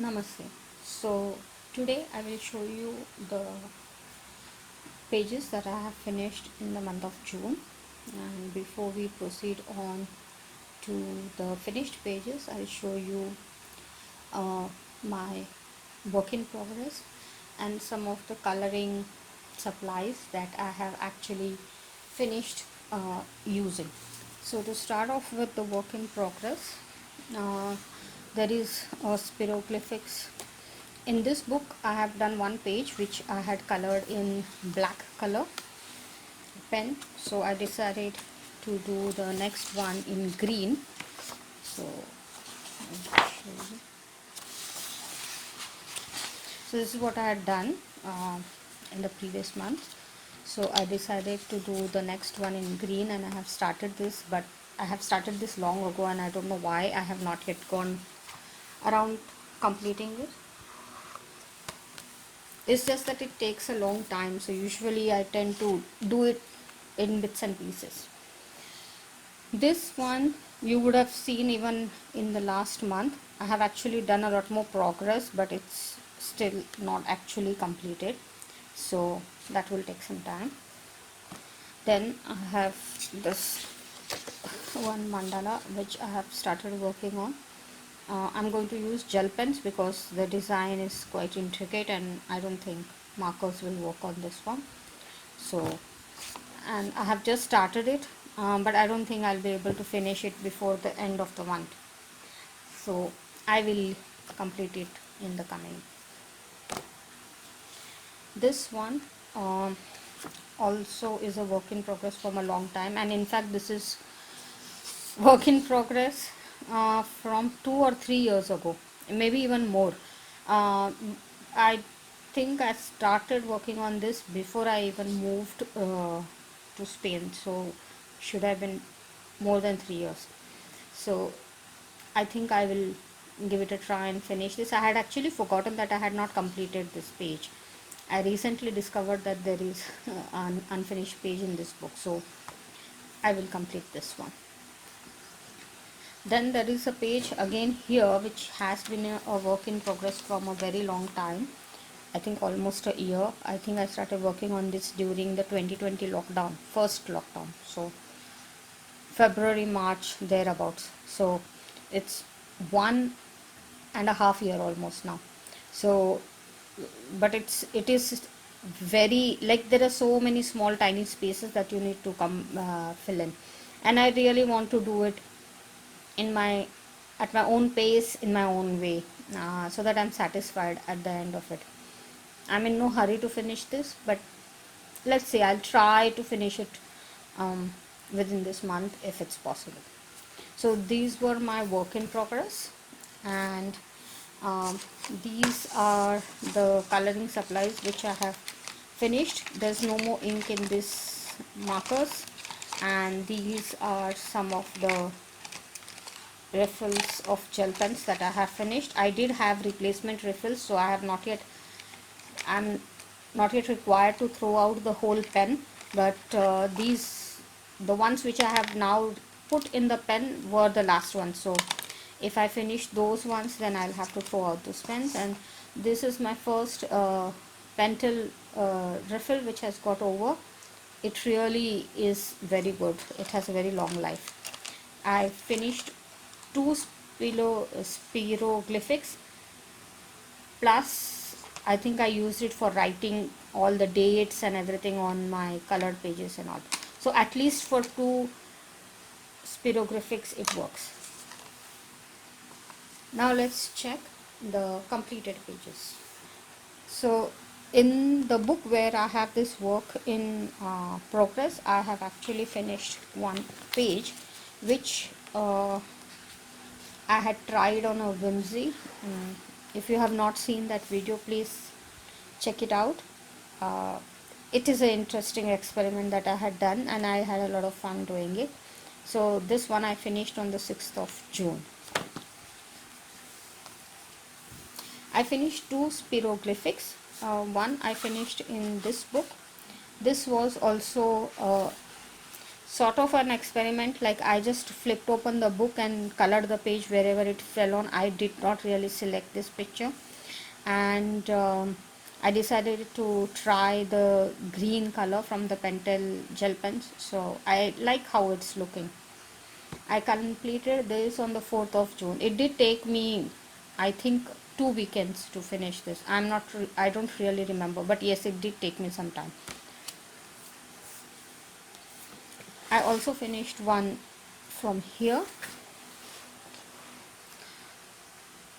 Namaste. So today I will show you the pages that I have finished in the month of June, and before we proceed on to the finished pages, I'll show you my work in progress and some of the coloring supplies that I have actually finished using. So to start off with the work in progress, uh, there is a spiroglyphics. In this book I have done one page which I had colored in black color pen, so I decided to do the next one in green. So I'll show you. So this is what I had done in the previous month. So I decided to do the next one in green, and I have started this, but I have started this long ago and I don't know why I have not yet gone around completing it. It's just that it takes a long time, so usually I tend to do it in bits and pieces. This one you would have seen even in the last month. I have actually done a lot more progress, but it's still not actually completed, so that will take some time. Then I have this one mandala which I have started working on. I'm going to use gel pens because the design is quite intricate and I don't think markers will work on this one. So, and I have just started it, but I don't think I'll be able to finish it before the end of the month. So I will complete it in the coming. This one also is a work in progress from a long time, and in fact this is work in progress from 2 or 3 years ago, maybe even more. uh, I think I started working on this before I even moved to Spain, so should have been more than 3 years. So I think I will give it a try and finish this. I had actually forgotten that I had not completed this page. I recently discovered that there is an unfinished page in this book, so I will complete this one. Then there is a page again here which has been a work in progress from a very long time. I think almost a year. I think I started working on this during the 2020 lockdown, first lockdown. So February, March, thereabouts. So it's 1.5 year almost now. So, but it is very, like, there are so many small tiny spaces that you need to come fill in, and I really want to do it in my at my own pace, in my own way, so that I'm satisfied at the end of it. I'm in no hurry to finish this, but let's say I'll try to finish it um, within this month if it's possible. So these were my work in progress, and um, these are the coloring supplies which I have finished. There's no more ink in this markers, and these are some of the refills of gel pens that I have finished. I did have replacement refills, so I'm not yet required to throw out the whole pen, but the ones which I have now put in the pen were the last ones. So if I finish those ones, then I'll have to throw out those pens. And this is my first Pentel refill which has got over. It really is very good. It has a very long life. I finished two spiroglyphics, plus I think I used it for writing all the dates and everything on my colored pages and all. So at least for two spirographics it works. Now let's check the completed pages. So in the book where I have this work in progress, I have actually finished one page which I had tried on a whimsy. If you have not seen that video, please check it out. Uh, it is an interesting experiment that I had done, and I had a lot of fun doing it. So this one I finished on the 6th of June. I finished two spiroglyphics. One I finished in this book. This was also sort of an experiment. Like I just flipped open the book and colored the page wherever it fell on. I did not really select this picture, and I decided to try the green color from the Pentel gel pens. So I like how it's looking. I completed this on the 4th of June. It did take me, I think, 2 weekends to finish this. I don't really remember, but yes, it did take me some time. I also finished one from here.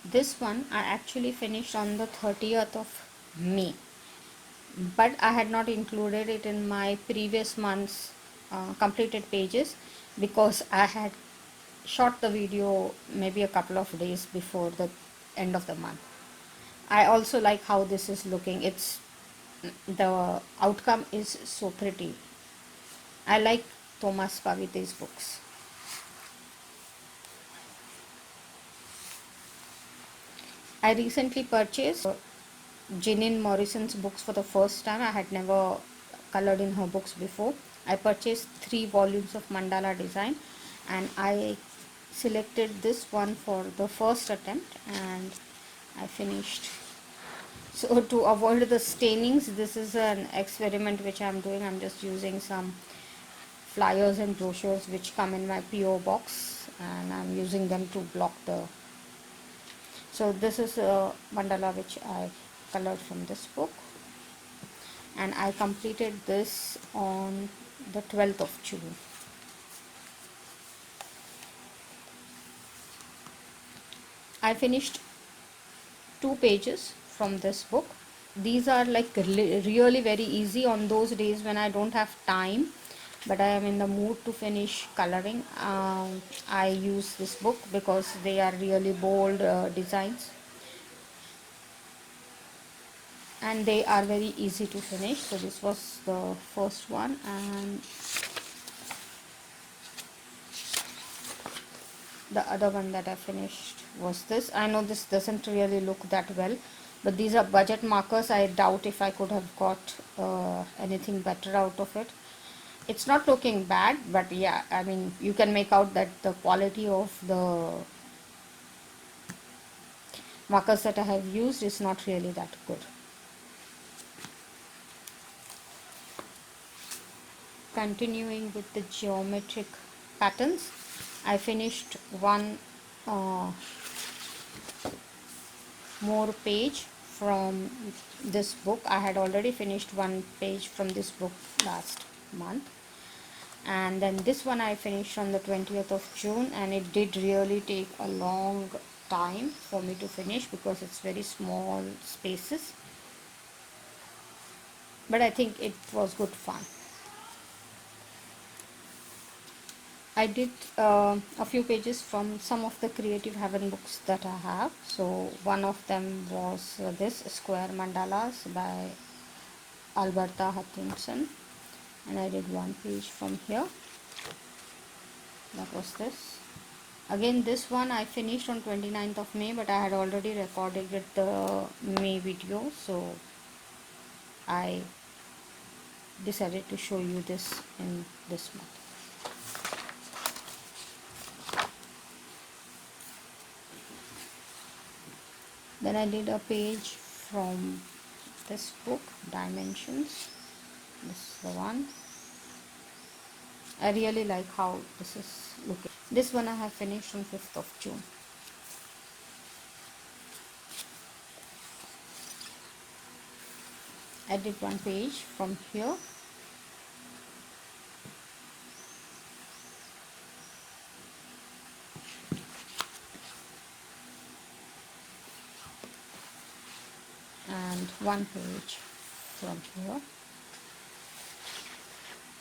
This one I actually finished on the 30th of May, but I had not included it in my previous month's completed pages because I had shot the video maybe a couple of days before the end of the month. I also like how this is looking. The outcome is so pretty. I like Thomas Pavite's books. I recently purchased Jeanine Morrison's books for the first time. I had never colored in her books before. I purchased 3 volumes of mandala design, and I selected this one for the first attempt and I finished. So to avoid the stainings, this is an experiment which I'm doing. I'm just using some flyers and brochures which come in my PO box, and I'm using them to block the. So this is a mandala which I colored from this book, and I completed this on the 12th of June. I finished 2 pages from this book. These are like really very easy on those days when I don't have time but I am in the mood to finish coloring. I use this book because they are really bold designs and they are very easy to finish. So this was the first one, and the other one that I finished was this. I know this doesn't really look that well, but these are budget markers. I doubt if I could have got anything better out of it. It's not looking bad, but yeah, I mean, you can make out that the quality of the markers that I have used is not really that good. Continuing with the geometric patterns, I finished one more page from this book. I had already finished one page from this book last month, and then this one I finished on the 20th of June, and it did really take a long time for me to finish because it's very small spaces, but I think it was good fun. I did a few pages from some of the Creative Heaven books that I have. So one of them was this Square Mandalas by Alberta Hutchinson, and I did one page from here. That was this. Again, this one I finished on 29th of May, but I had already recorded with the May video, so I decided to show you this in this month. Then I did a page from this book, Dimensions. This is the one. I really like how this is looking. This one I have finished on 5th of June. I did one page from here. And one page from here.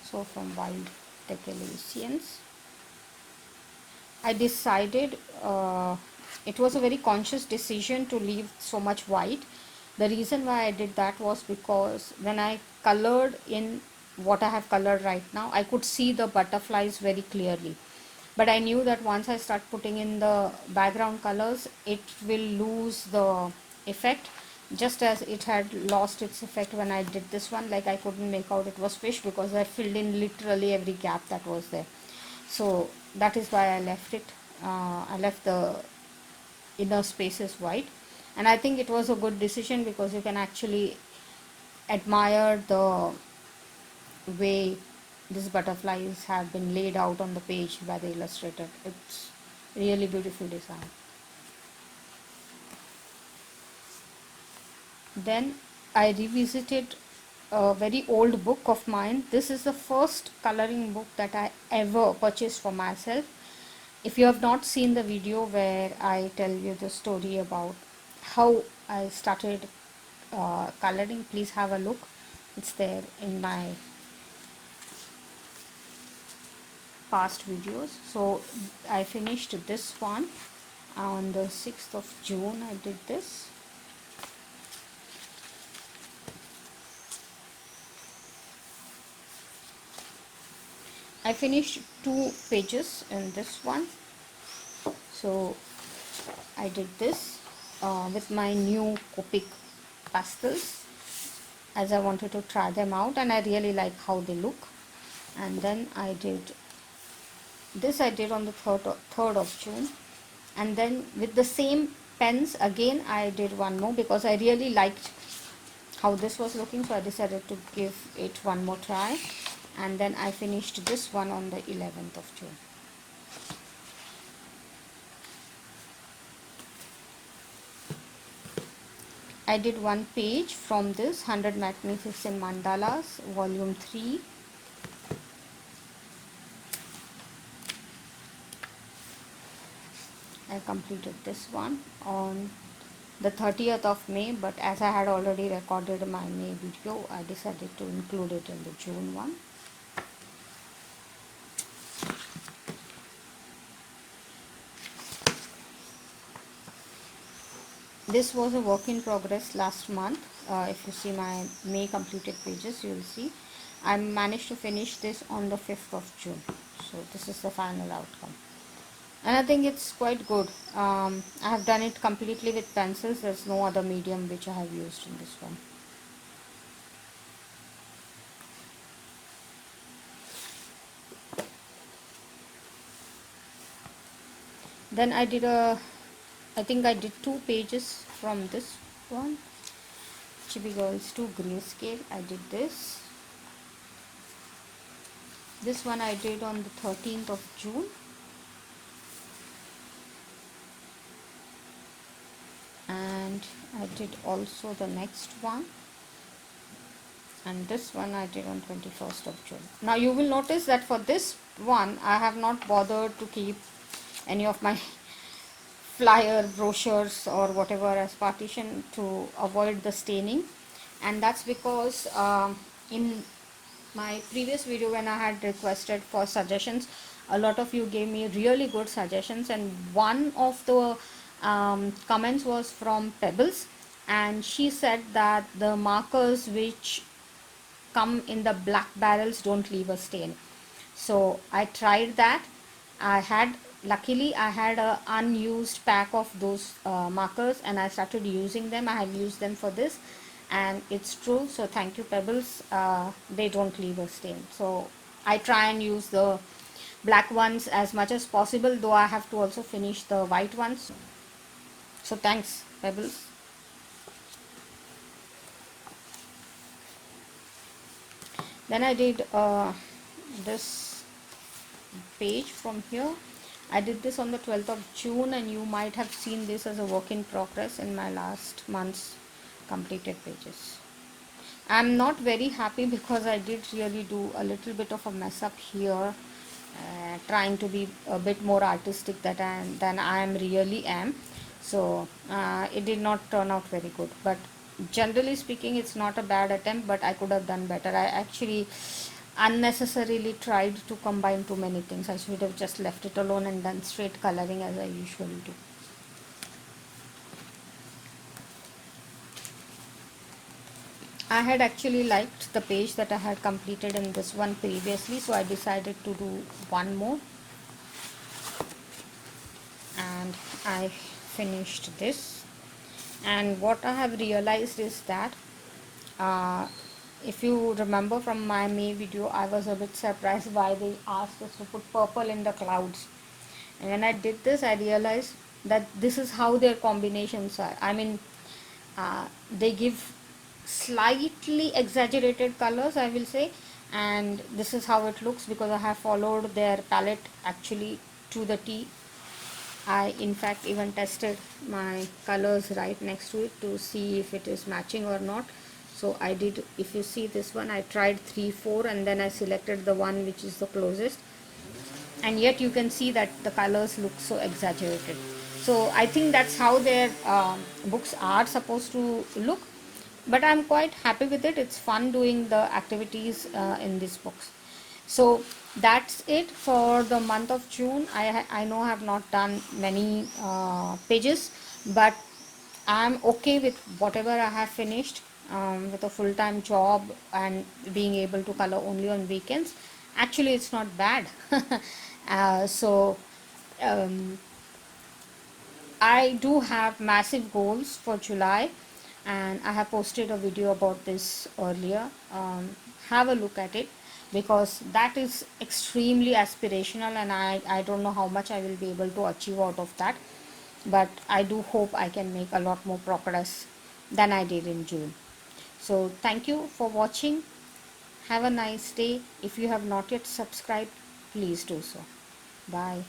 So from Wild Techelusians. I decided it was a very conscious decision to leave so much white. The reason why I did that was because when I colored in what I have colored right now, I could see the butterflies very clearly. But I knew that once I start putting in the background colors, it will lose the effect just as it had lost its effect when I did this one. Like I couldn't make out it was fish because I filled in literally every gap that was there. So that is why I left it. I left the inner spaces white, and I think it was a good decision because you can actually admire the way these butterflies have been laid out on the page by the illustrator. It's really beautiful design. Then I revisited a very old book of mine. This is the first coloring book that I ever purchased for myself. If you have not seen the video where I tell you the story about how I started coloring, please have a look. It's there in my past videos. So I finished this one on the 6th of June. I did this. I finished 2 pages in this one. So I did this with my new Copic pastels, as I wanted to try them out and I really like how they look. And then I did this, I did on the 3rd of June, and then with the same pens again I did one more because I really liked how this was looking, so I decided to give it one more try. And then I finished this one on the 11th of June. I did one page from this 100 Magnificent Mandalas, volume 3. I completed this one on the 30th of May, but as I had already recorded my May video, I decided to include it in the June one. This was a work in progress last month. If you see my May completed pages, you will see I managed to finish this on the 5th of June. So this is the final outcome. And I think it's quite good. I have done it completely with pencils. There's no other medium which I have used in this one. Then I think I did 2 pages from this one. Chibi Girls 2 Grayscale. I did this. This one I did on the 13th of June. And I did also the next one, and this one I did on 21st of June. Now you will notice that for this one I have not bothered to keep any of my flyer brochures or whatever as partition to avoid the staining, and that's because in my previous video when I had requested for suggestions, a lot of you gave me really good suggestions, and one of the comments was from Pebbles, and she said that the markers which come in the black barrels don't leave a stain. So I tried that. Luckily I had a unused pack of those markers and I started using them. I have used them for this and it's true. So thank you, Pebbles. They don't leave a stain. So I try and use the black ones as much as possible, though I have to also finish the white ones. So thanks, Pebbles. Then I did this page from here. I did this on the 12th of June and you might have seen this as a work in progress in my last month's completed pages. I'm not very happy because I did really do a little bit of a mess up here, trying to be a bit more artistic than I really am. So it did not turn out very good, but generally speaking it's not a bad attempt, but I could have done better. I actually unnecessarily tried to combine too many things. I should have just left it alone and done straight coloring as I usually do. I had actually liked the page that I had completed in this one previously, so I decided to do one more and I finished this. And what I have realized is that uh, if you remember from my May video, I was a bit surprised why they asked us to put purple in the clouds. And when I did this, I realized that this is how their combinations are. I mean, they give slightly exaggerated colors, I will say, and this is how it looks because I have followed their palette actually to the T. I in fact even tested my colors right next to it to see if it is matching or not. So I did. If you see this one, I tried 3 4 and then I selected the one which is the closest, and yet you can see that the colors look so exaggerated. So I think that's how their books are supposed to look, but I'm quite happy with it. It's fun doing the activities in these books. So that's it for the month of June. I know I have not done many pages, but I'm okay with whatever I have finished, with a full-time job and being able to color only on weekends. Actually, it's not bad. So um, I do have massive goals for July, and I have posted a video about this earlier. Have a look at it because that is extremely aspirational, and I don't know how much I will be able to achieve out of that, but I do hope I can make a lot more progress than I did in June. So, thank you for watching. Have a nice day. If you have not yet subscribed, please do so. Bye.